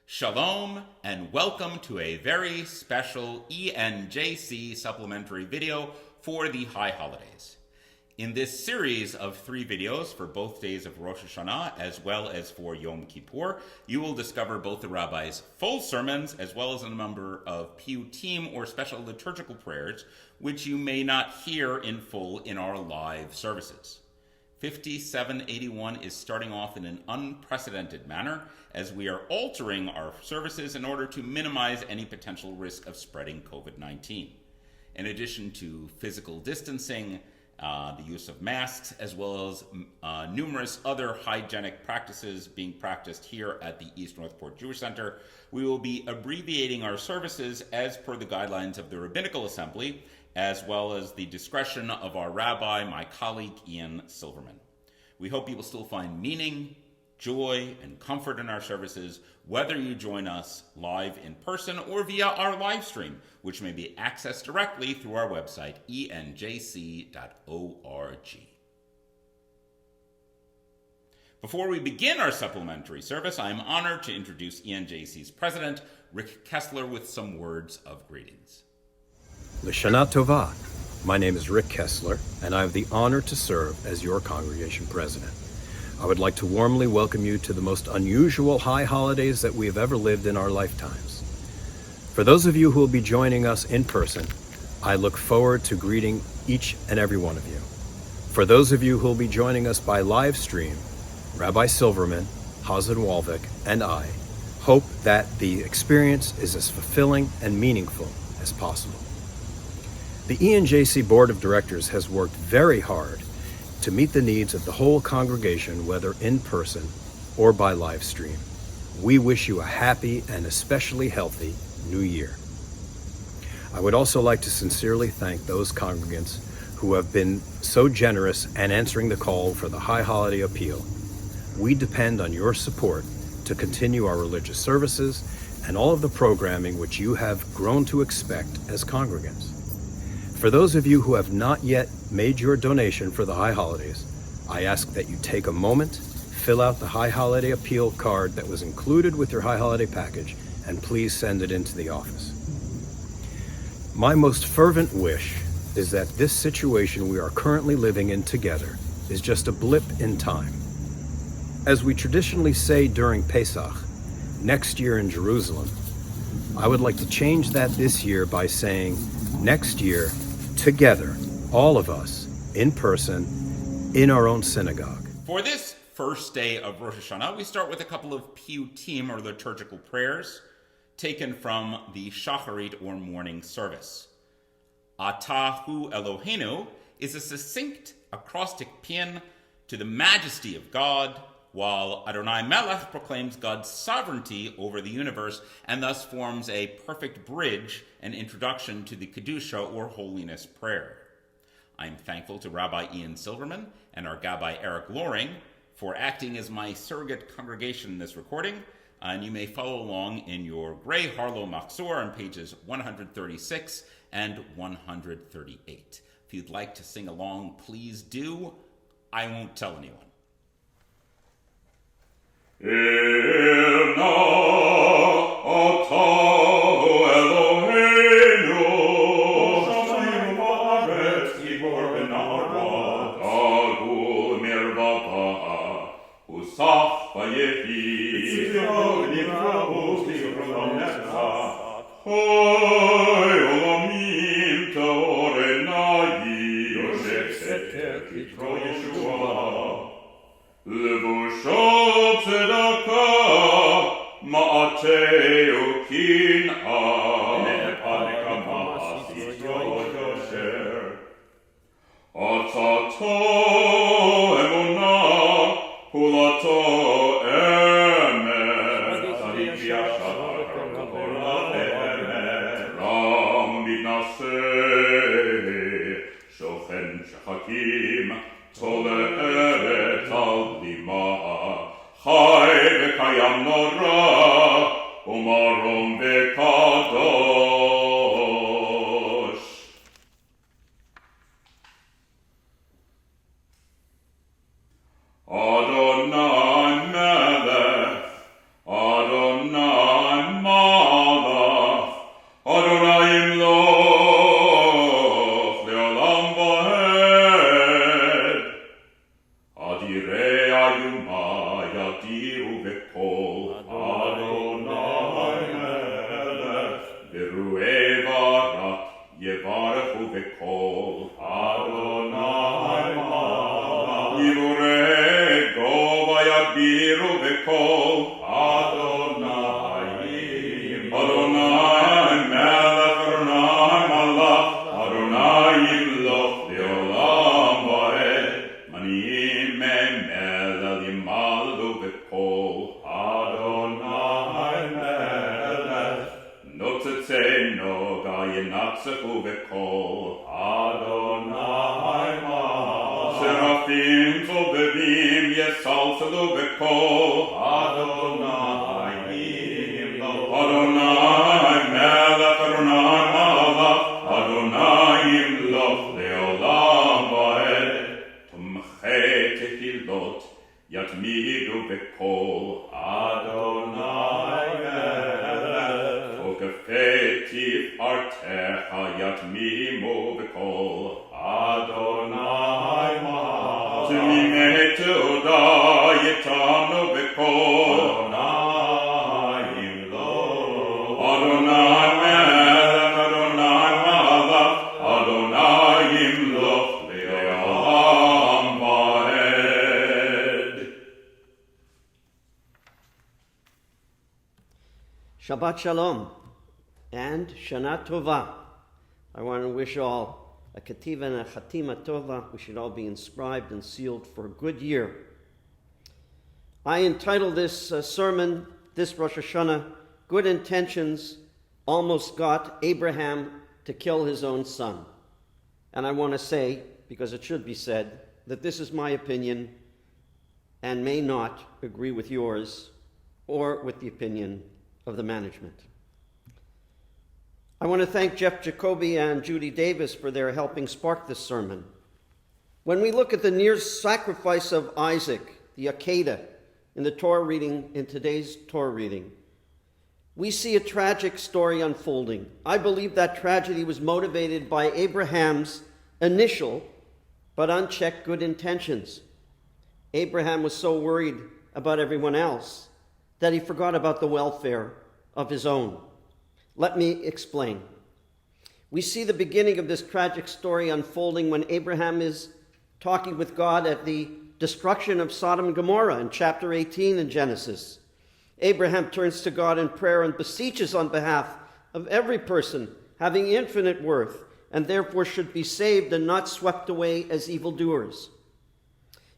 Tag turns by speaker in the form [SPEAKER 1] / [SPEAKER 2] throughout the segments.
[SPEAKER 1] Shalom and welcome to a very special ENJC supplementary video for the High Holidays. In this series of 3 videos for both days of Rosh Hashanah as well as for Yom Kippur, you will discover both the rabbi's full sermons as well as a number of piyutim or special liturgical prayers which you may not hear in full in our live services. 5781 is starting off in an unprecedented manner as we are altering our services in order to minimize any potential risk of spreading COVID-19. In addition to physical distancing, the use of masks, as well as numerous other hygienic practices being practiced here at the East Northport Jewish Center, we will be abbreviating our services as per the guidelines of the Rabbinical Assembly, as well as the discretion of our rabbi, my colleague Ian Silverman. We hope you will still find meaning, joy, and comfort in our services, whether you join us live in person or via our live stream, which may be accessed directly through our website, enjc.org. Before we begin our supplementary service, I am honored to introduce ENJC's President, Rick Kessler, with some words of greetings.
[SPEAKER 2] L'Shana Tova. My name is Rick Kessler, and I have the honor to serve as your congregation president. I would like to warmly welcome you to the most unusual high holidays that we have ever lived in our lifetimes. For those of you who will be joining us in person, I look forward to greeting each and every one of you. For those of you who will be joining us by live stream, Rabbi Silverman, Hazzan, and I hope that the experience is as fulfilling and meaningful as possible. The ENJC Board of Directors has worked very hard to meet the needs of the whole congregation, whether in person or by live stream. We wish you a happy and especially healthy New Year. I would also like to sincerely thank those congregants who have been so generous and answering the call for the High Holiday Appeal. We depend on your support to continue our religious services and all of the programming which you have grown to expect as congregants. For those of you who have not yet made your donation for the High Holidays, I ask that you take a moment, fill out the High Holiday Appeal card that was included with your High Holiday package, and please send it into the office. My most fervent wish is that this situation we are currently living in together is just a blip in time. As we traditionally say during Pesach, next year in Jerusalem, I would like to change that this year by saying, next year, together, all of us, in person, in our own synagogue.
[SPEAKER 1] For this first day of Rosh Hashanah, we start with a couple of piyutim, or liturgical prayers, taken from the Shacharit, or morning service. Atah Eloheinu is a succinct acrostic paean to the majesty of God, while Adonai Melech proclaims God's sovereignty over the universe and thus forms a perfect bridge and introduction to the Kedusha, or holiness prayer. I am thankful to Rabbi Ian Silverman and our Gabbai Eric Loring for acting as my surrogate congregation in this recording, and you may follow along in your gray Harlow Mahzor on pages 136 and 138. If you'd like to sing along, please do. I won't tell anyone.
[SPEAKER 3] Adonai Melech, Adonai Givurei Gova Yabiru Bekol Adonai Adonai Melech Adonai Malach Adonai Yimloch Leolam Vaed Manim Melech Yimaldu Bekol Adonai Melech Notzei Noga Yenatzechu Bekol Adonai Malach Seraphim Tobevim Yesalselu Bekol Adonai Yimloch Adonai Melech Adonai Malach Adonai Yimloch Leolam Vaed Tomchei Tehilot Yatmidu Bekol Adonai Melech Tokefetiv Artecha Yatmimu Bekol Adonai Malach Tumimei Teuda Yitanu Bekol Adonai Yimloch Adonai Melech Adonai Malach Adonai Yimloch Leolam Vaed.
[SPEAKER 4] Shabbat Shalom and Shana Tova. I want to wish all a Ketiva and a Chatima Tova. We should all be inscribed and sealed for a good year. I entitled this sermon, this Rosh Hashanah, Good Intentions Almost Got Abraham to Kill His Own Son. And I want to say, because it should be said, that this is my opinion and may not agree with yours or with the opinion of the management. I want to thank Jeff Jacoby and Judy Davis for their helping spark this sermon. When we look at the near sacrifice of Isaac, the Akedah, in the Torah reading, in today's Torah reading, we see a tragic story unfolding. I believe that tragedy was motivated by Abraham's initial but unchecked good intentions. Abraham was so worried about everyone else that he forgot about the welfare of his own. Let me explain. We see the beginning of this tragic story unfolding when Abraham is talking with God at the destruction of Sodom and Gomorrah in chapter 18 in Genesis. Abraham turns to God in prayer and beseeches on behalf of every person having infinite worth and therefore should be saved and not swept away as evildoers.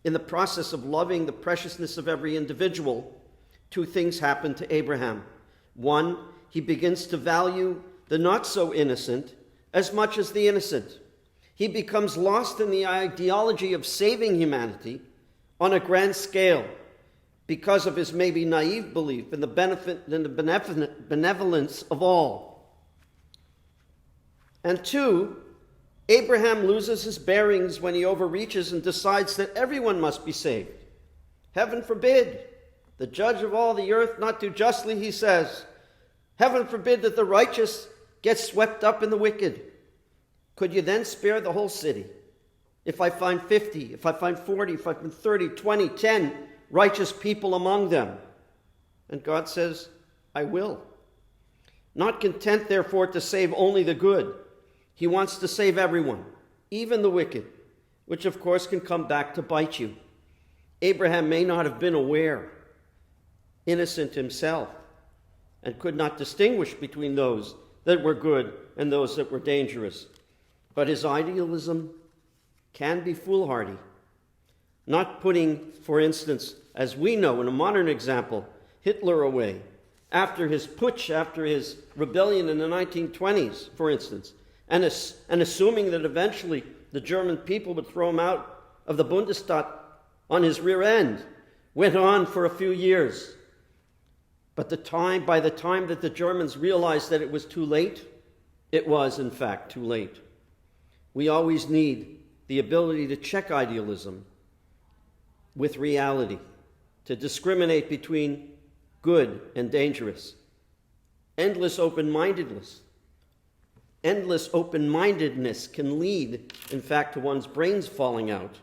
[SPEAKER 4] In the process of loving the preciousness of every individual, two things happen to Abraham. One, he begins to value the not-so-innocent as much as the innocent. He becomes lost in the ideology of saving humanity on a grand scale because of his maybe naive belief in the benefit and the benevolence of all. And two, Abraham loses his bearings when he overreaches and decides that everyone must be saved. Heaven forbid, the judge of all the earth not do justly, he says. Heaven forbid that the righteous get swept up in the wicked. Could you then spare the whole city? If I find 50, if I find 40, if I find 30, 20, 10 righteous people among them. And God says, I will. Not content, therefore, to save only the good. He wants to save everyone, even the wicked, which of course can come back to bite you. Abraham may not have been aware, innocent himself, and could not distinguish between those that were good and those that were dangerous. But his idealism can be foolhardy. Not putting, for instance, as we know in a modern example, Hitler away after his putsch, after his rebellion in the 1920s, for instance, and assuming that eventually the German people would throw him out of the Bundestag on his rear end, went on for a few years. But by the time that the Germans realized that it was too late, it was in fact too late. We always need the ability to check idealism with reality, to discriminate between good and dangerous. Endless open-mindedness can lead, in fact, to one's brains falling out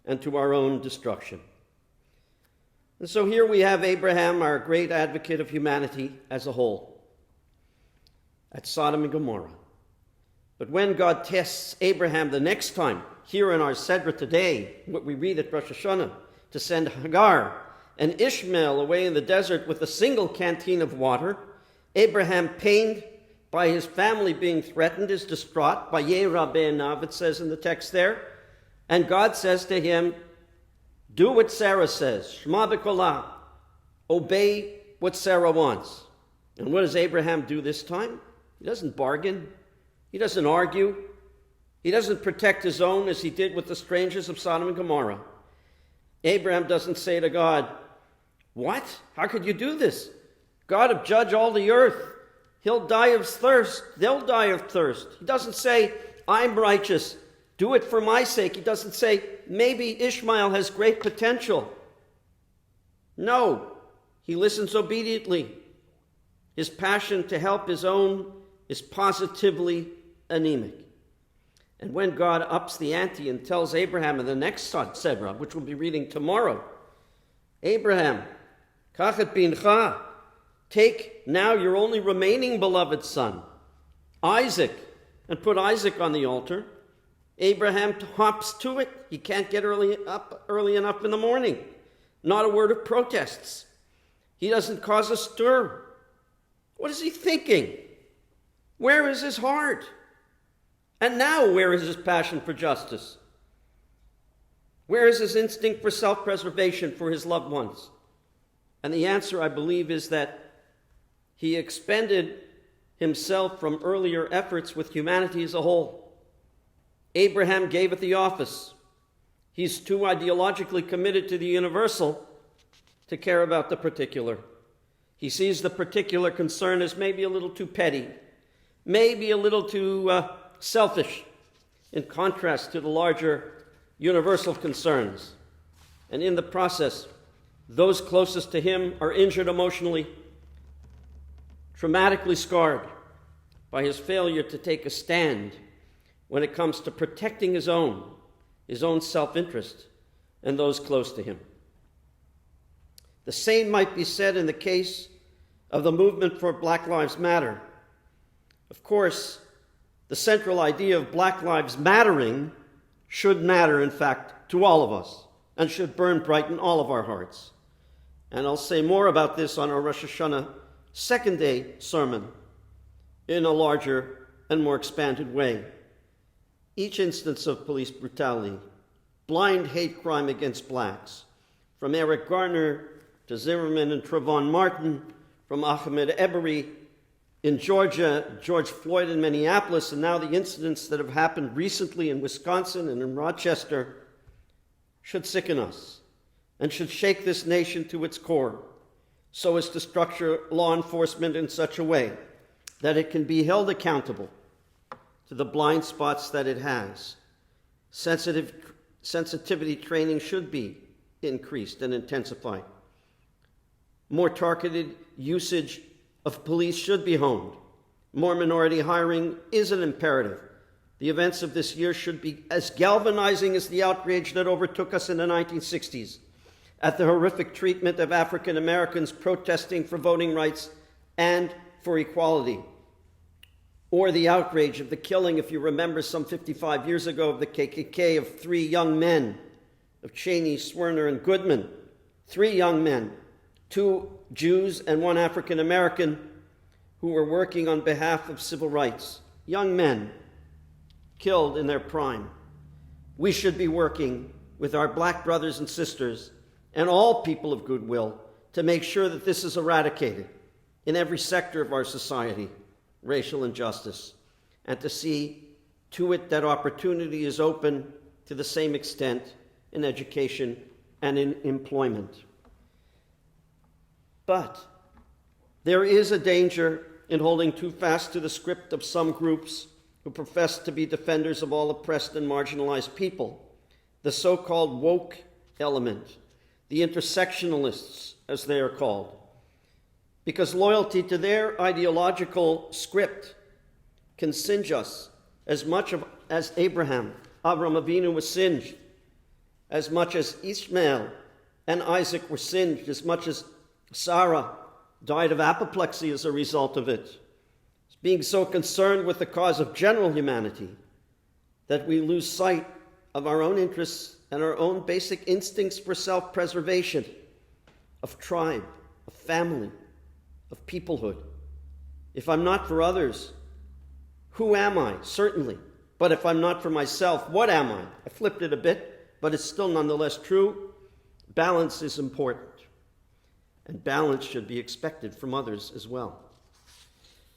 [SPEAKER 4] and to our own destruction. And so here we have Abraham, our great advocate of humanity as a whole, at Sodom and Gomorrah. But when God tests Abraham the next time, here in our Sedra today, what we read at Rosh Hashanah, to send Hagar and Ishmael away in the desert with a single canteen of water. Abraham, pained by his family being threatened, is distraught. By Yerah be'enav, it says in the text there. And God says to him, do what Sarah says. Shema b'kolah. Obey what Sarah wants. And what does Abraham do this time? He doesn't bargain. He doesn't argue. He doesn't protect his own as he did with the strangers of Sodom and Gomorrah. Abraham doesn't say to God, what? How could you do this? God will judge all the earth. He'll die of thirst. They'll die of thirst. He doesn't say, I'm righteous. Do it for my sake. He doesn't say, maybe Ishmael has great potential. No, he listens obediently. His passion to help his own is positively anemic. And when God ups the ante and tells Abraham in the next Sedra, which we'll be reading tomorrow, Abraham, kach et bincha, take now your only remaining beloved son, Isaac, and put Isaac on the altar. Abraham hops to it. He can't get up early enough in the morning. Not a word of protests. He doesn't cause a stir. What is he thinking? Where is his heart? And now, where is his passion for justice? Where is his instinct for self-preservation for his loved ones? And the answer, I believe, is that he expended himself from earlier efforts with humanity as a whole. Abraham gave it the office. He's too ideologically committed to the universal to care about the particular. He sees the particular concern as maybe a little too petty, maybe a little too selfish, in contrast to the larger universal concerns. And in the process, those closest to him are injured emotionally, traumatically scarred by his failure to take a stand when it comes to protecting his own self-interest and those close to him. The same might be said in the case of the movement for Black Lives Matter. Of course, the central idea of Black Lives Mattering should matter, in fact, to all of us, and should burn bright in all of our hearts. And I'll say more about this on our Rosh Hashanah second day sermon in a larger and more expanded way. Each instance of police brutality, blind hate crime against blacks, from Eric Garner to Zimmerman and Trayvon Martin, from Ahmaud Arbery in Georgia, George Floyd in Minneapolis, and now the incidents that have happened recently in Wisconsin and in Rochester, should sicken us and should shake this nation to its core so as to structure law enforcement in such a way that it can be held accountable to the blind spots that it has. Sensitivity training should be increased and intensified. More targeted usage of police should be honed. More minority hiring is an imperative. The events of this year should be as galvanizing as the outrage that overtook us in the 1960s at the horrific treatment of African Americans protesting for voting rights and for equality. Or the outrage of the killing, if you remember, some 55 years ago of the KKK of 3 young men, of Cheney, Swerner, and Goodman. 3 young men, 2 Jews and 1 African American, who were working on behalf of civil rights. Young men killed in their prime. We should be working with our black brothers and sisters and all people of goodwill to make sure that this is eradicated in every sector of our society, racial injustice, and to see to it that opportunity is open to the same extent in education and in employment. But there is a danger in holding too fast to the script of some groups who profess to be defenders of all oppressed and marginalized people, the so-called woke element, the intersectionalists, as they are called, because loyalty to their ideological script can singe us as much as Abraham, Avram Avinu, was singed, as much as Ishmael and Isaac were singed, as much as Sarah died of apoplexy as a result of it, being so concerned with the cause of general humanity that we lose sight of our own interests and our own basic instincts for self-preservation, of tribe, of family, of peoplehood. If I'm not for others, who am I? Certainly. But if I'm not for myself, what am I? I flipped it a bit, but it's still nonetheless true. Balance is important. And balance should be expected from others as well.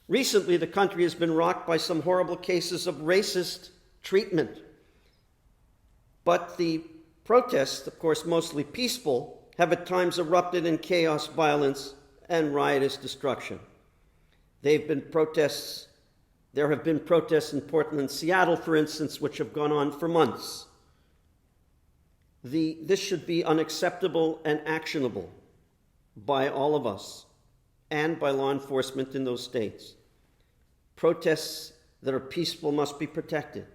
[SPEAKER 4] Recently, the country has been rocked by some horrible cases of racist treatment. But the protests, of course mostly peaceful, have at times erupted in chaos, violence, and riotous destruction. There have been protests in Portland and Seattle, for instance, which have gone on for months. This should be unacceptable and actionable by all of us and by law enforcement in those states. Protests that are peaceful must be protected,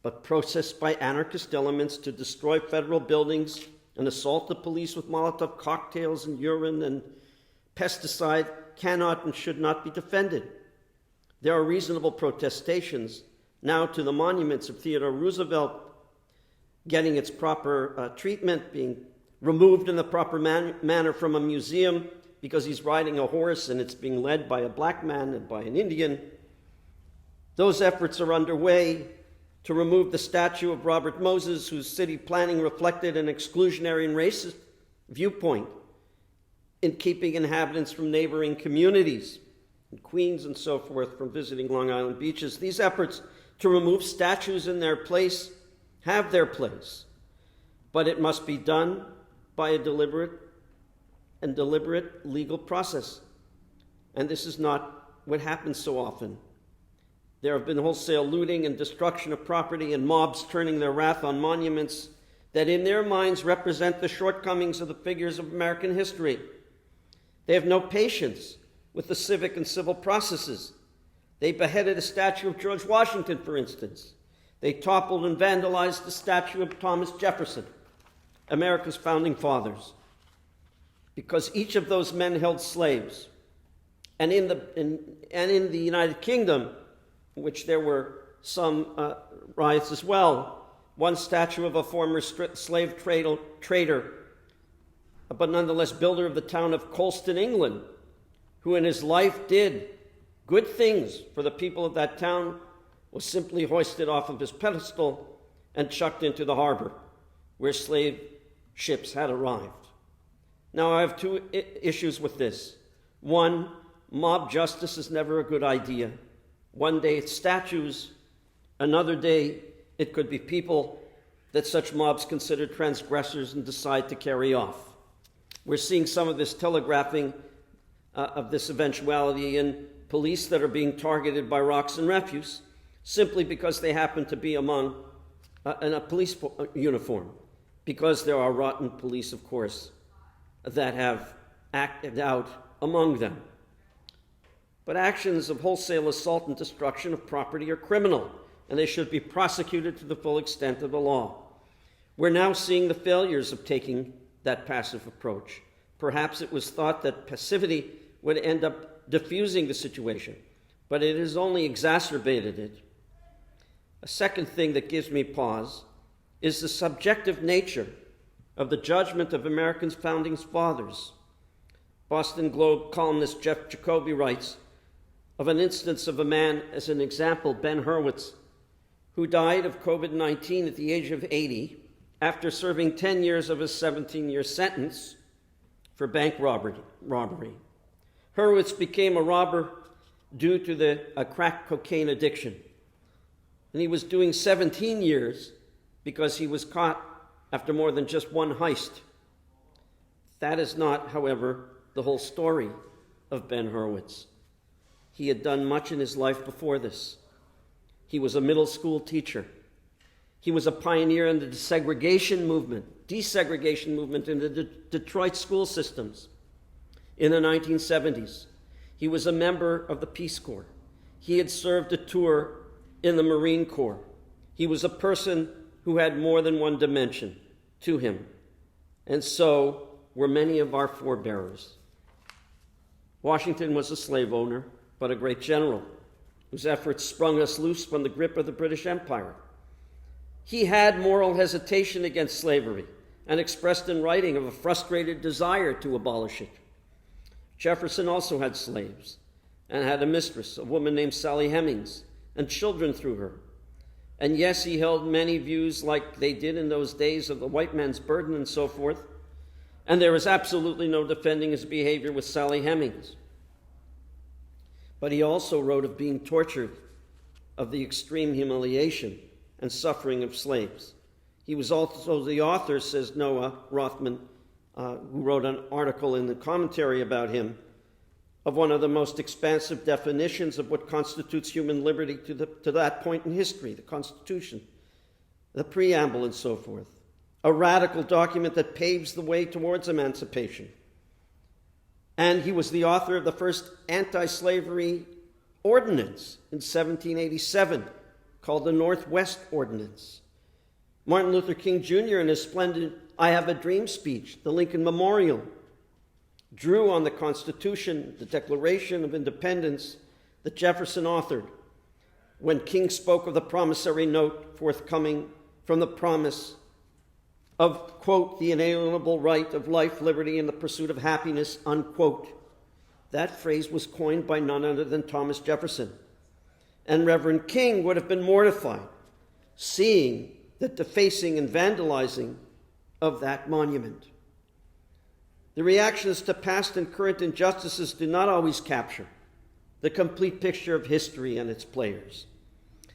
[SPEAKER 4] but protests by anarchist elements to destroy federal buildings and assault the police with Molotov cocktails and urine and pesticide cannot and should not be defended. There are reasonable protestations now to the monuments of Theodore Roosevelt getting its proper treatment, being removed in the proper manner from a museum because he's riding a horse and it's being led by a black man and by an Indian. Those efforts are underway to remove the statue of Robert Moses, whose city planning reflected an exclusionary and racist viewpoint in keeping inhabitants from neighboring communities, in Queens and so forth, from visiting Long Island beaches. These efforts to remove statues in their place have their place, but it must be done by a deliberate legal process. And this is not what happens so often. There have been wholesale looting and destruction of property and mobs turning their wrath on monuments that in their minds represent the shortcomings of the figures of American history. They have no patience with the civic and civil processes. They beheaded a statue of George Washington, for instance. They toppled and vandalized the statue of Thomas Jefferson, America's founding fathers, because each of those men held slaves. And in the United Kingdom, in which there were some riots as well, one statue of a former slave trader, but nonetheless builder of the town of Colston, England, who in his life did good things for the people of that town, was simply hoisted off of his pedestal and chucked into the harbor where slave ships had arrived. Now, I have two issues with this. One, mob justice is never a good idea. One day it's statues, another day it could be people that such mobs consider transgressors and decide to carry off. We're seeing some of this telegraphing of this eventuality in police that are being targeted by rocks and refuse simply because they happen to be in a police uniform, because there are rotten police, of course, that have acted out among them. But actions of wholesale assault and destruction of property are criminal, and they should be prosecuted to the full extent of the law. We're now seeing the failures of taking that passive approach. Perhaps it was thought that passivity would end up diffusing the situation, but it has only exacerbated it. A second thing that gives me pause is the subjective nature of the judgment of America's founding fathers. Boston Globe columnist Jeff Jacoby writes of an instance of a man, as an example, Ben Hurwitz, who died of COVID-19 at the age of 80 after serving 10 years of his 17-year sentence for bank robbery. Hurwitz became a robber due to a crack cocaine addiction. And he was doing 17 years because he was caught after more than just one heist. That is not, however, the whole story of Ben Hurwitz. He had done much in his life before this. He was a middle school teacher. He was a pioneer in the desegregation movement in the Detroit school systems in the 1970s. He was a member of the Peace Corps. He had served a tour in the Marine Corps. He was a person who had more than one dimension to him. And so were many of our forebearers. Washington was a slave owner, but a great general whose efforts sprung us loose from the grip of the British Empire. He had moral hesitation against slavery and expressed in writing of a frustrated desire to abolish it. Jefferson also had slaves and had a mistress, a woman named Sally Hemings, and children through her. And yes, he held many views like they did in those days of the white man's burden and so forth. And there is absolutely no defending his behavior with Sally Hemings. But he also wrote of being tortured, of the extreme humiliation and suffering of slaves. He was also the author, says Noah Rothman, who wrote an article in the commentary about him, of one of the most expansive definitions of what constitutes human liberty to that point in history, the Constitution, the preamble, and so forth. A radical document that paves the way towards emancipation. And he was the author of the first anti-slavery ordinance in 1787, called the Northwest Ordinance. Martin Luther King Jr. in his splendid I Have a Dream speech, the Lincoln Memorial, drew on the Constitution, the Declaration of Independence that Jefferson authored when King spoke of the promissory note forthcoming from the promise of, quote, the inalienable right of life, liberty, and the pursuit of happiness, unquote. That phrase was coined by none other than Thomas Jefferson. And Reverend King would have been mortified seeing the defacing and vandalizing of that monument. The reactions to past and current injustices do not always capture the complete picture of history and its players.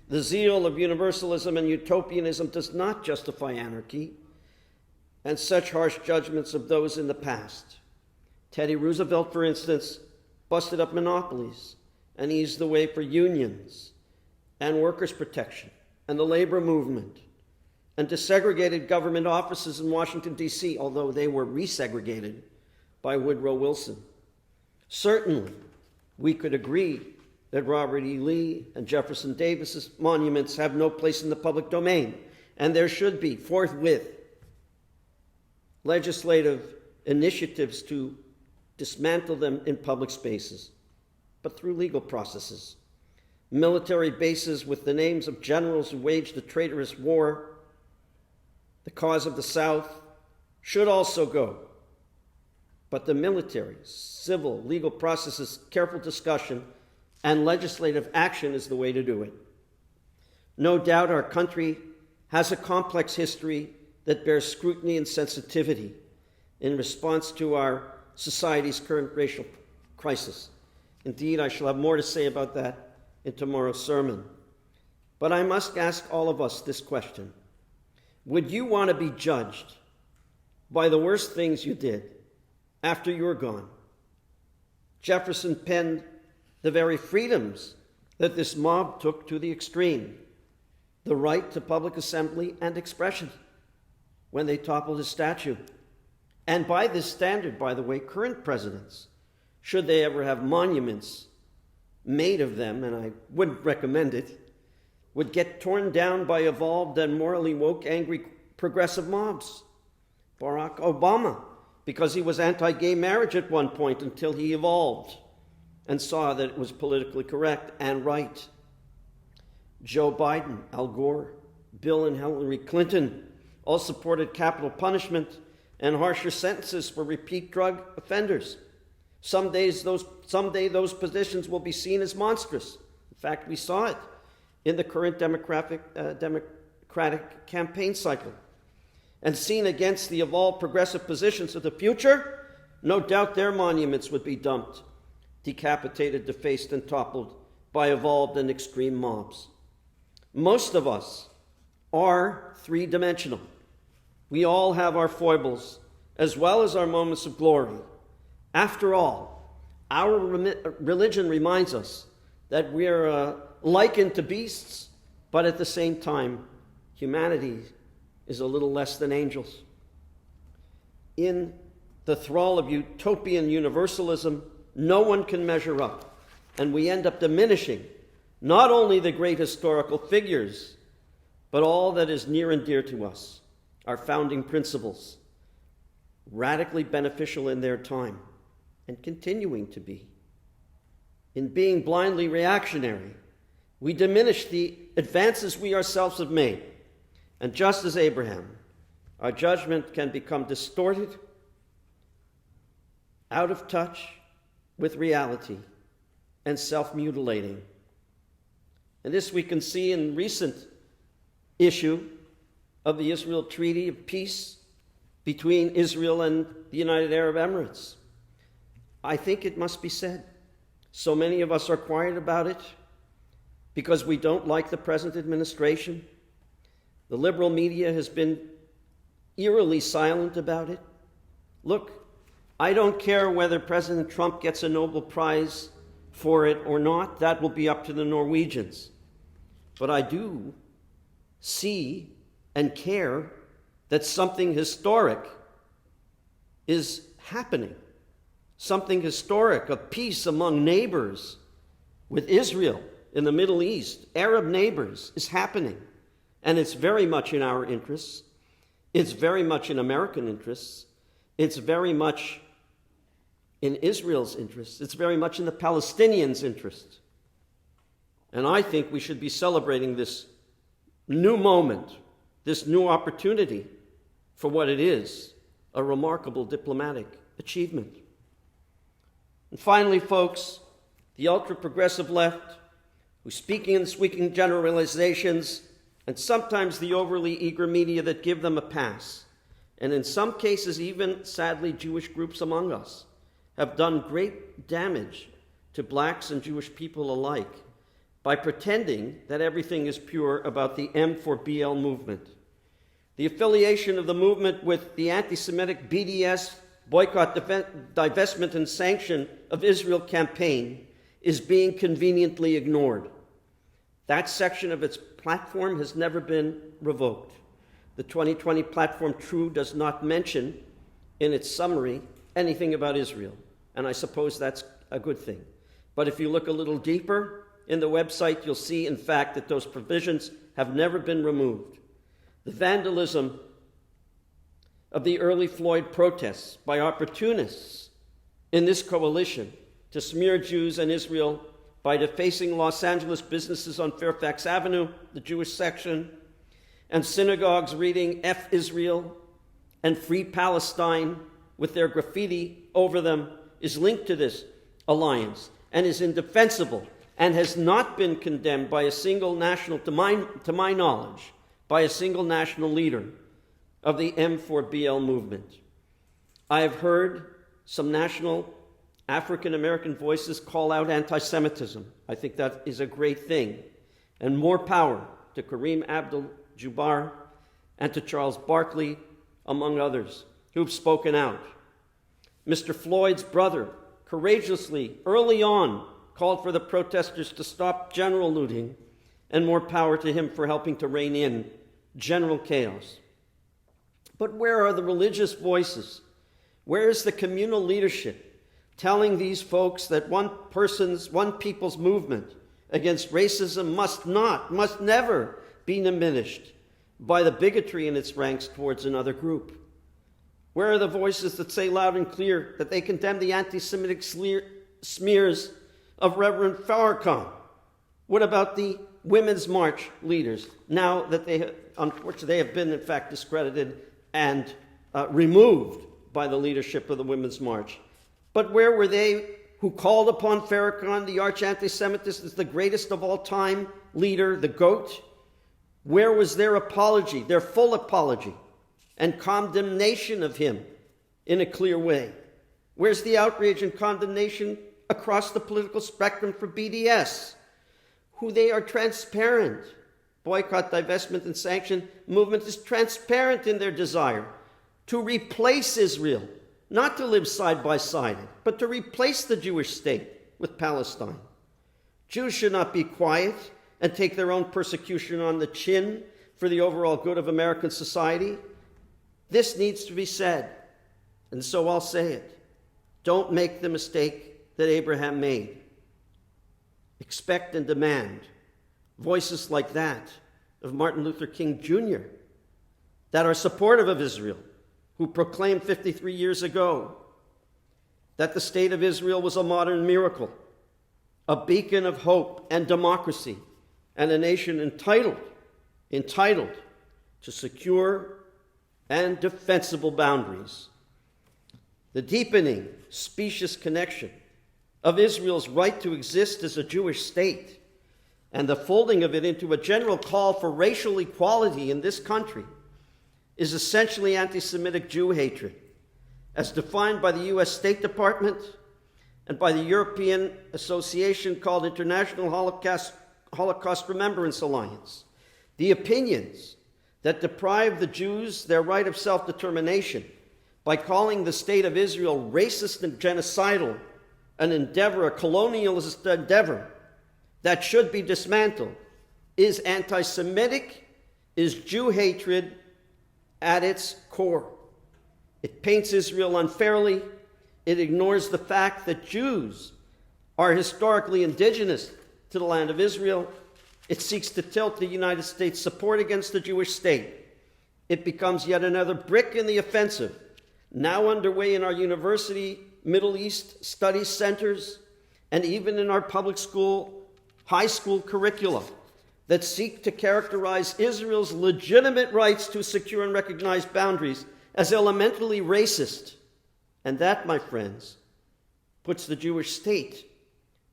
[SPEAKER 4] The zeal of universalism and utopianism does not justify anarchy and such harsh judgments of those in the past. Teddy Roosevelt, for instance, busted up monopolies and eased the way for unions and workers' protection and the labor movement, and desegregated government offices in Washington, D.C., although they were resegregated by Woodrow Wilson. Certainly, we could agree that Robert E. Lee and Jefferson Davis's monuments have no place in the public domain, and there should be, forthwith, legislative initiatives to dismantle them in public spaces, but through legal processes. Military bases with the names of generals who waged a traitorous war, the cause of the South, should also go. But the military, civil, legal processes, careful discussion, and legislative action is the way to do it. No doubt our country has a complex history that bears scrutiny and sensitivity in response to our society's current racial crisis. Indeed, I shall have more to say about that in tomorrow's sermon. But I must ask all of us this question. Would you want to be judged by the worst things you did after you're gone? Jefferson penned the very freedoms that this mob took to the extreme, the right to public assembly and expression when they toppled his statue. And by this standard, by the way, current presidents, should they ever have monuments made of them, and I wouldn't recommend it, would get torn down by evolved and morally woke, angry, progressive mobs. Barack Obama, because he was anti-gay marriage at one point until he evolved and saw that it was politically correct and right. Joe Biden, Al Gore, Bill and Hillary Clinton all supported capital punishment and harsher sentences for repeat drug offenders. Someday those positions will be seen as monstrous. In fact, we saw it in the current Democratic campaign cycle. And seen against the evolved progressive positions of the future, no doubt their monuments would be dumped, decapitated, defaced, and toppled by evolved and extreme mobs. Most of us are three-dimensional. We all have our foibles, as well as our moments of glory. After all, our religion reminds us that we're likened to beasts, but at the same time, humanity is a little less than angels. In the thrall of utopian universalism, no one can measure up, and we end up diminishing not only the great historical figures, but all that is near and dear to us, our founding principles, radically beneficial in their time and continuing to be. In being blindly reactionary, we diminish the advances we ourselves have made And just as Abraham, our judgment can become distorted, out of touch with reality, and self-mutilating. And this we can see in recent issue of the Israel Treaty of Peace between Israel and the United Arab Emirates. I think it must be said, so many of us are quiet about it because we don't like the present administration. The liberal media has been eerily silent about it. Look, I don't care whether President Trump gets a Nobel Prize for it or not. That will be up to the Norwegians. But I do see and care that something historic is happening. Something historic, of peace among neighbors with Israel in the Middle East, Arab neighbors, is happening. And it's very much in our interests. It's very much in American interests. It's very much in Israel's interests. It's very much in the Palestinians' interests. And I think we should be celebrating this new moment, this new opportunity for what it is, a remarkable diplomatic achievement. And finally, folks, the ultra-progressive left, who's speaking and speaking generalizations, and sometimes the overly eager media that give them a pass, and in some cases even, sadly, Jewish groups among us, have done great damage to blacks and Jewish people alike by pretending that everything is pure about the M4BL movement. The affiliation of the movement with the anti-Semitic BDS boycott, divestment, and sanction of Israel campaign is being conveniently ignored. That section of its platform has never been revoked. The 2020 platform, true, does not mention in its summary anything about Israel, and I suppose that's a good thing. But if you look a little deeper in the website, you'll see, in fact, that those provisions have never been removed. The vandalism of the early Floyd protests by opportunists in this coalition to smear Jews and Israel by defacing Los Angeles businesses on Fairfax Avenue, the Jewish section, and synagogues reading F Israel and Free Palestine with their graffiti over them is linked to this alliance and is indefensible and has not been condemned by a single national, to my knowledge, by a single national leader of the M4BL movement. I have heard some national African-American voices call out anti-Semitism. I think that is a great thing. And more power to Kareem Abdul-Jabbar and to Charles Barkley, among others, who've spoken out. Mr. Floyd's brother courageously, early on, called for the protesters to stop general looting, and more power to him for helping to rein in general chaos. But where are the religious voices? Where is the communal leadership telling these folks that one people's movement against racism must never be diminished by the bigotry in its ranks towards another group? Where are the voices that say loud and clear that they condemn the anti-Semitic smears of Reverend Farrakhan? What about the Women's March leaders, now that unfortunately, they have been, in fact, discredited and removed by the leadership of the Women's March? But where were they who called upon Farrakhan, the arch anti-Semitist, as the greatest of all time leader, the GOAT? Where was their apology, their full apology, and condemnation of him in a clear way? Where's the outrage and condemnation across the political spectrum for BDS, who they are transparent? Boycott, divestment, and sanction movement is transparent in their desire to replace Israel, not to live side by side, but to replace the Jewish state with Palestine. Jews should not be quiet and take their own persecution on the chin for the overall good of American society. This needs to be said, and so I'll say it. Don't make the mistake that Abraham made. Expect and demand voices like that of Martin Luther King Jr. that are supportive of Israel, who proclaimed 53 years ago that the state of Israel was a modern miracle, a beacon of hope and democracy, and a nation entitled to to secure and defensible boundaries. The deepening, specious connection of Israel's right to exist as a Jewish state and the folding of it into a general call for racial equality in this country is essentially anti-Semitic Jew hatred, as defined by the U.S. State Department and by the European association called International Holocaust Remembrance Alliance. The opinions that deprive the Jews their right of self-determination by calling the state of Israel racist and genocidal, an endeavor, a colonialist endeavor that should be dismantled, is anti-Semitic, is Jew hatred at its core. It paints Israel unfairly. It ignores the fact that Jews are historically indigenous to the land of Israel. It seeks to tilt the United States' support against the Jewish state. It becomes yet another brick in the offensive, now underway in our university, Middle East studies centers, and even in our public school, high school curricula that seek to characterize Israel's legitimate rights to secure and recognize boundaries as elementally racist. And that, my friends, puts the Jewish state,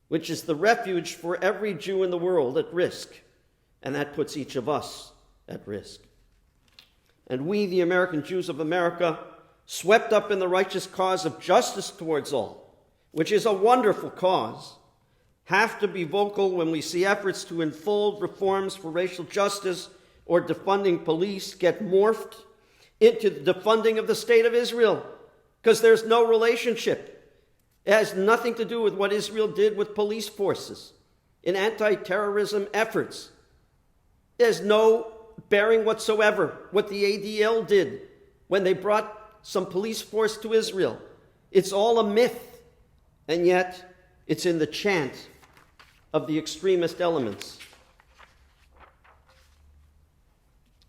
[SPEAKER 4] which is the refuge for every Jew in the world, at risk. And that puts each of us at risk. And we, the American Jews of America, swept up in the righteous cause of justice towards all, which is a wonderful cause, have to be vocal when we see efforts to unfold reforms for racial justice or defunding police get morphed into the defunding of the state of Israel, because there's no relationship. It has nothing to do with what Israel did with police forces in anti-terrorism efforts. There's no bearing whatsoever what the ADL did when they brought some police force to Israel. It's all a myth, and yet it's in the chant of the extremist elements.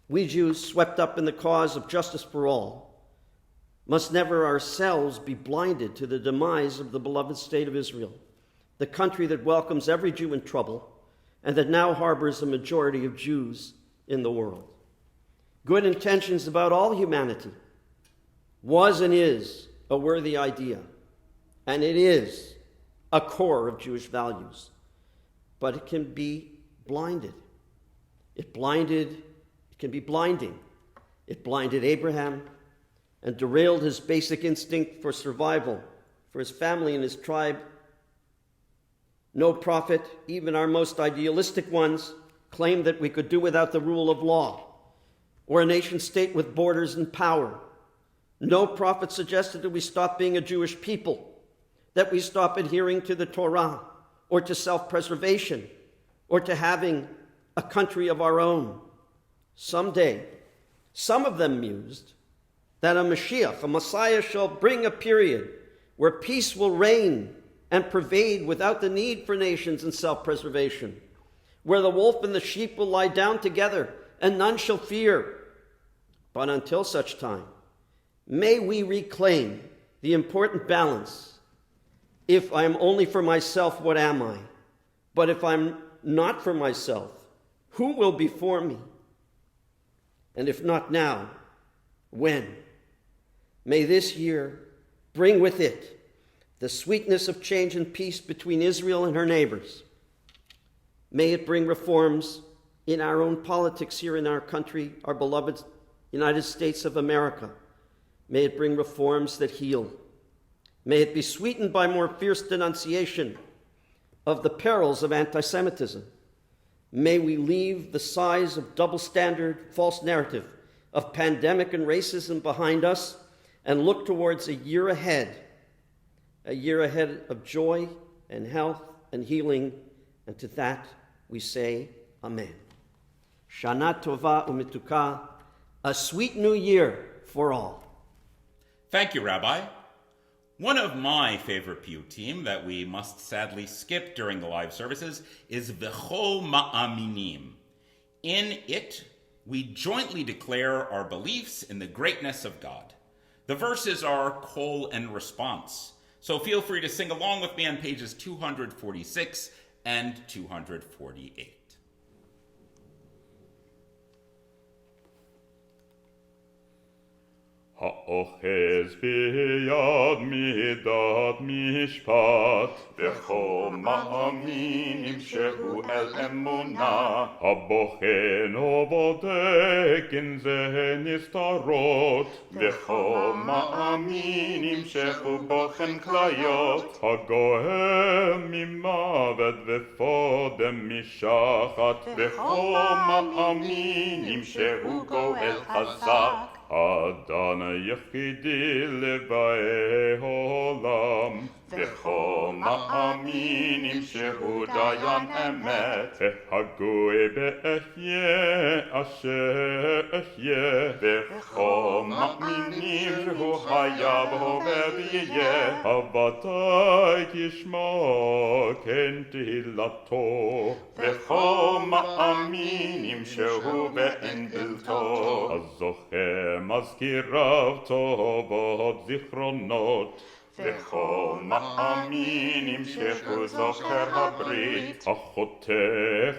[SPEAKER 4] We Jews, swept up in the cause of justice for all, must never ourselves be blinded to the demise of the beloved state of Israel, the country that welcomes every Jew in trouble and that now harbors a majority of Jews in the world. Good intentions about all humanity was and is a worthy idea, and it is a core of Jewish values. But it can be blinded. It can be blinding. It blinded Abraham and derailed his basic instinct for survival for his family and his tribe. No prophet, even our most idealistic ones, claimed that we could do without the rule of law or a nation state with borders and power. No prophet suggested that we stop being a Jewish people, that we stop adhering to the Torah or to self-preservation or to having a country of our own. Someday, some of them mused that a Mashiach, a Messiah, shall bring a period where peace will reign and pervade without the need for nations and self-preservation, where the wolf and the sheep will lie down together and none shall fear. But until such time, may we reclaim the important balance. If I am only for myself, what am I? But if I'm not for myself, who will be for me? And if not now, when? May this year bring with it the sweetness of change and peace between Israel and her neighbors. May it bring reforms in our own politics here in our country, our beloved United States of America. May it bring reforms that heal. May it be sweetened by more fierce denunciation of the perils of anti-Semitism. May we leave the size of double standard, false narrative of pandemic and racism behind us and look towards a year ahead of joy and health and healing. And to that we say Amen. Shana Tova U'Mituka, a sweet new year for all.
[SPEAKER 1] Thank you, Rabbi. One of my favorite piyutim that we must sadly skip during the live services is V'chol Ma'aminim. In it, we jointly declare our beliefs in the greatness of God. The verses are call and response, so feel free to sing along with me on pages 246 and 248.
[SPEAKER 3] האוחז ביד מידת משפט, וכל מאמין ימשכו אל אמונה, הבוחן ובודק אין זה נסתרות, וכל מאמין ימשכו בוחן כליות, הגואל ממוות ופודם משחת, וכל מאמין ימשכו גואל חזק, אדוני יחידי לבאי עולם, וכל מאמינים שהוא דיין אמת, הגוי באחיה אשר אחיה, וכל מאמינים שהוא היה בהווה ויהיה, הוודאי תשמע כן תהילתו, וכל מאמינים שהוא ואין בלתו, הזוכה מזכיריו טובות זיכרונות, וכל מאמינים שהוא זוכר הברית, החוטא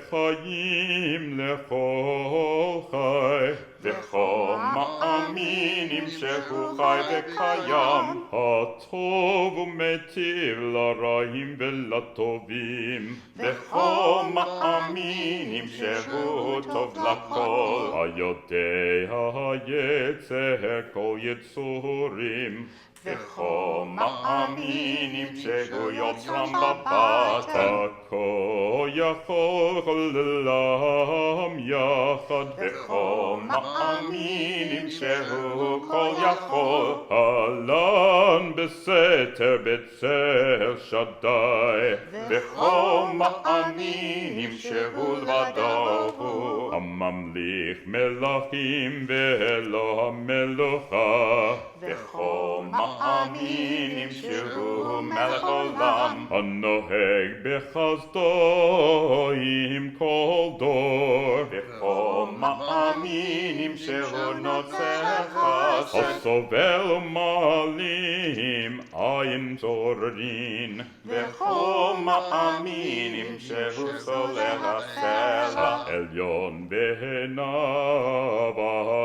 [SPEAKER 3] חיים לכל חי, וכל מאמינים שהוא חי וקיים, הטוב ומטיב לרעים ולטובים, וכל מאמינים שהוא טוב לכל, היודע היצר כל יצורים, וכל מאמינים שהוא יוצרם בבטן, הכל יכול לעם יחד, וכל מאמינים שהוא כל יכול, עלן בסתר בצל שדי, וכל מאמינים שהוא לבדו הוא, הממליך מלכים ואלוה המלוכה, וכל מאמינים שהוא מלך עולם, הנוהג בחסדו עם כל דור, וכל מאמינים שהוא נוצר חסד, הסובל ומעלים עין צוררין, וכל מאמינים שהוא סולל הסלע, העליון בעיניו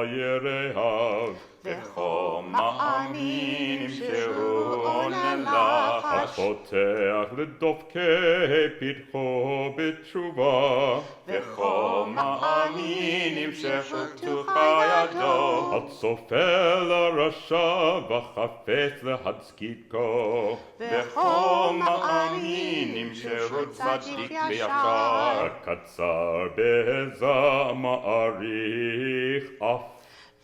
[SPEAKER 3] הירח, וכל מאמינים שהוא עונה לחש, הפותח לדופקי פתחו בתשובה, וכל מאמינים שהוא פתוחה ידו, הצופה לרשע וחפץ להצדיקו, וכל מאמינים שהוא צדיק וישר, הקצר בזעם מעריך אף,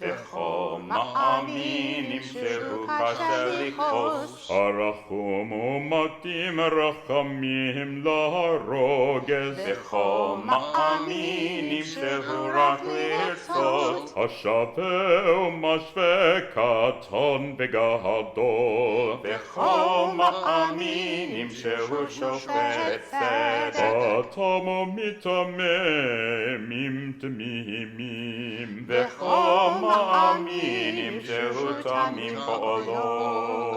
[SPEAKER 3] וכל מאמינים שהוא קשה לכעוס, הרחום ומתאים רחמים לרוגז, וכל מאמינים שהוא רק לרצות, השווה ומשווה קטן וגדול, וכל מאמינים שהוא שופט צדק, אטם ומתממים תמימים, וכל מאמינים שהוא תמים פועלו.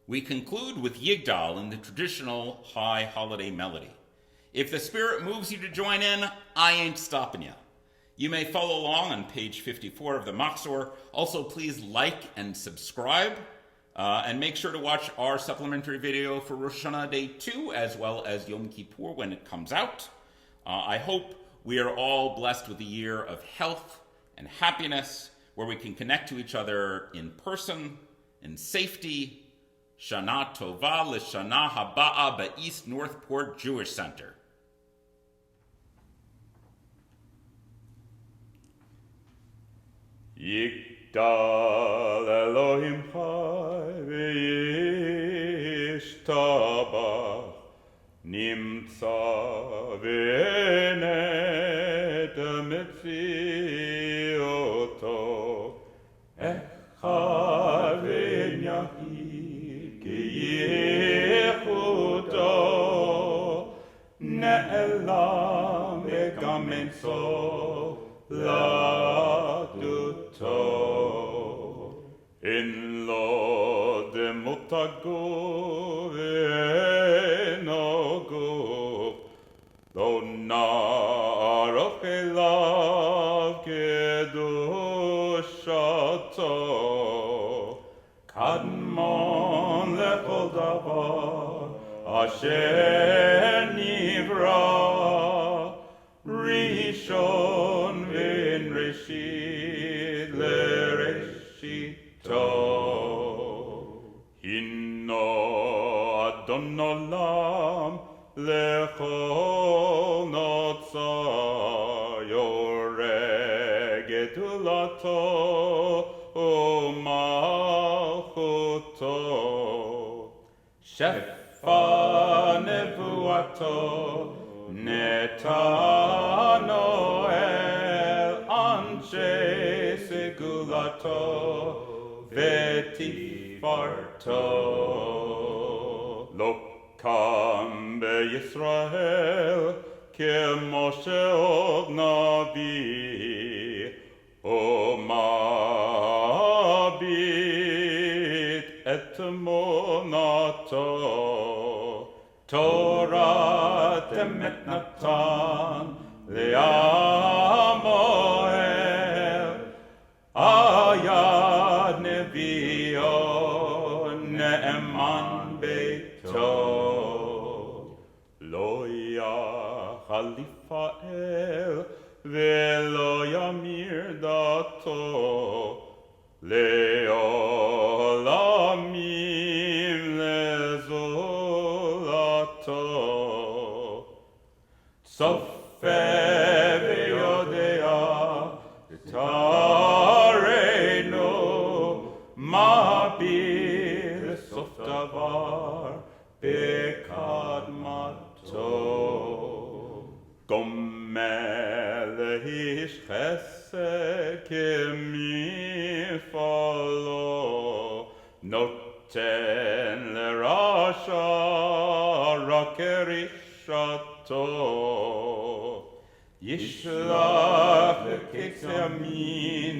[SPEAKER 1] We conclude with Yigdal in the traditional high holiday melody. If the spirit moves you to join in, I ain't stopping you. You may follow along on page 54 of the Mahzor. Also, please like and subscribe. And make sure to watch our supplementary video for Rosh Hashanah Day 2, as well as Yom Kippur when it comes out. I hope we are all blessed with a year of health and happiness, where we can connect to each other in person, in safety. Shana Tova L'Shana Haba'a Ba'East Northport Jewish Center.
[SPEAKER 3] Yigdal Elohim Chai V'yishtabach Nimtza V'enet Metzioto Echad V'yahid K'yichudo Ne'elam V'gam Ensof Laduto In lo demotago V'enogo Lo na'arach elav Kedu Tzilato Kadmon lechol davar Asher nivra Rishon v'in reshit lereshito Hinno Adon olam lechol notzar yoreh gedulato u'malchuto shefa nevuato netano el anshe segulato vetifarto lo kam beYisrael ke Moshe od navi o mabit et monato Torah temet natan le'amoel ayad nevio ne'eman beito lo yachalifa el ve'lo yamir dato le'olamim lezolato Sofe ve'yodea tareno ma'bir sof davar bekadmato Gomel ish chesed kemifalo noten lerasha rakerishato Yishlach leketz yamin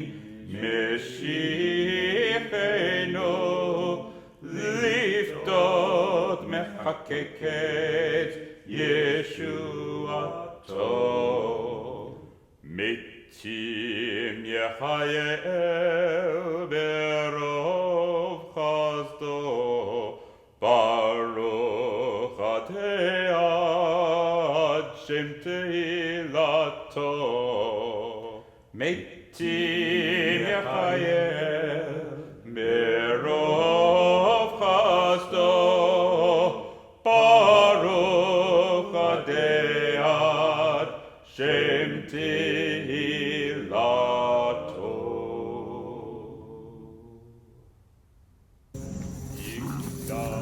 [SPEAKER 3] meshichenu liftot mechakeket Yeshuato Mitim Yechael berov chazdo Baruch Atah Shem Tehilato Mitim Yechael berov chazdo Baruch Atah Shem Tehilato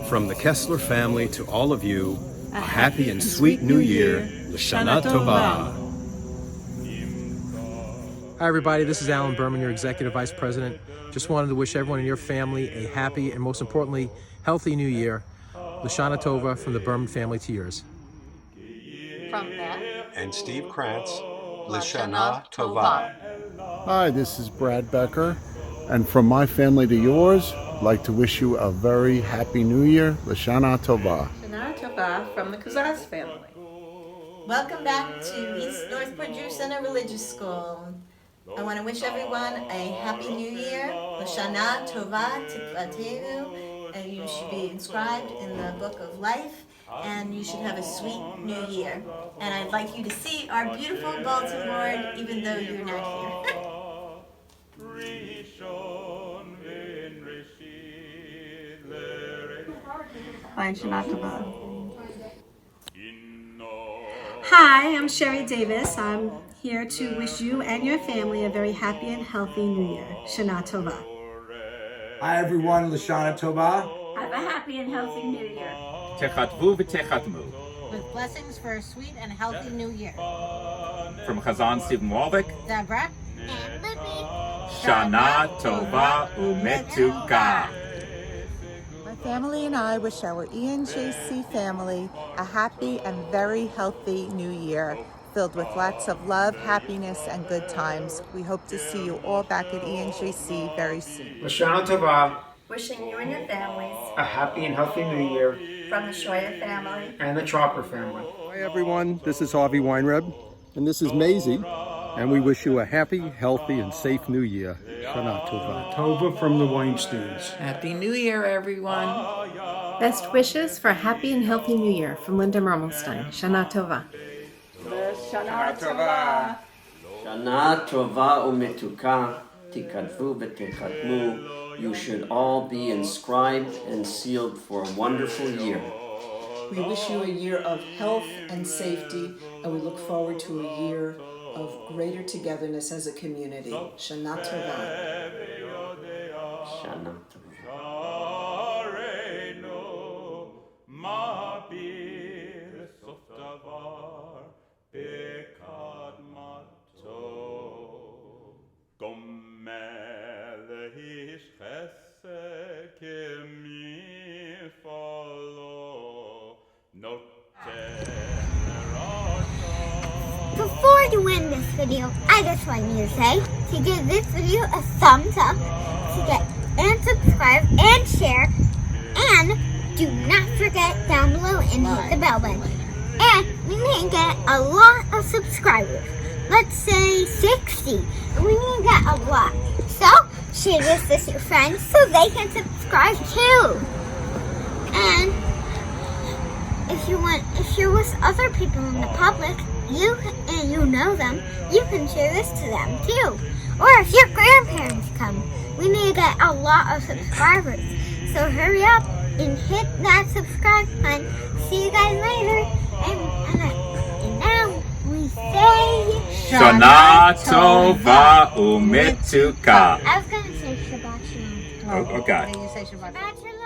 [SPEAKER 2] From the Kessler family to all of you, a happy and sweet new year, L'Shana Tova.
[SPEAKER 5] Hi everybody, this is Alan Berman, your Executive Vice President. Just wanted to wish everyone in your family a happy and most importantly, healthy new year. L'Shana Tova from the Berman family to yours.
[SPEAKER 6] From Beth
[SPEAKER 2] And Steve Krantz,
[SPEAKER 6] L'Shana Tova.
[SPEAKER 7] Hi, this is Brad Becker, and from my family to yours, I'd like to wish you a very happy new year, L'Shana Tova.
[SPEAKER 6] L'Shana Tova from the Kuzaz family.
[SPEAKER 8] Welcome back to East Northport Jewish Center Religious School. I want to wish everyone a happy new year, L'Shana Tova Tikvateinu, and you should be inscribed in the Book of Life, and you should have a sweet new year. And I'd like you to see our beautiful bulletin board, even though you're not here.
[SPEAKER 9] Hi, I'm Sherry Davis. I'm here to wish you and your family a very happy and healthy new year. Shana Tova.
[SPEAKER 10] Hi everyone, L'Shana Tova.
[SPEAKER 9] Have a happy and healthy new year.
[SPEAKER 11] Techatvu v'techatmu.
[SPEAKER 6] With blessings for a sweet and healthy new year.
[SPEAKER 11] From Hazzan Stephen Waldek.
[SPEAKER 6] Deborah.
[SPEAKER 8] And Libby.
[SPEAKER 11] Shana Tova Umetuka.
[SPEAKER 12] My family and I wish our ENJC family a happy and very healthy new year, filled with lots of love, happiness, and good times. We hope to see you all back at ENJC very soon.
[SPEAKER 10] L'Shana Tova.
[SPEAKER 8] Wishing you and your families
[SPEAKER 10] A happy and healthy new year.
[SPEAKER 8] from the Shoya family
[SPEAKER 10] And the Chopper family.
[SPEAKER 13] Hi everyone, this is Harvey Weinreb, and this is Maisie.
[SPEAKER 2] And we wish you a happy, healthy, and safe New Year. Shana Tova.
[SPEAKER 10] Tova from the Weinsteins.
[SPEAKER 13] Happy New Year, everyone.
[SPEAKER 14] Best wishes for a happy and healthy New Year from Linda Mermelstein. Shana Tova.
[SPEAKER 6] Shana Tova.
[SPEAKER 4] Shana Tova umetuka, tikadvu v'tekadmu. You should all be inscribed and sealed for a wonderful year.
[SPEAKER 13] We wish you a year of health and safety, and we look forward to a year of greater togetherness as a community. Shana Tova.
[SPEAKER 4] Shana Tova.
[SPEAKER 15] Before you end this video, I just want you to say to give this video a thumbs up, and subscribe and share, and do not forget down below and hit the bell button. And we need to get a lot of subscribers. Let's say 60. We need to get a lot. So share this with your friends so they can subscribe too. And if you're with other people in the public, you know them, you can share this to them too. Or if your grandparents come, we need to get a lot of subscribers. So hurry up and hit that subscribe button. See you guys later. And now we say
[SPEAKER 11] Shana Tova Umetuka.
[SPEAKER 15] I was going to say Shabbat Shalom.
[SPEAKER 11] Oh, okay.
[SPEAKER 6] You say Shabbat Shalom.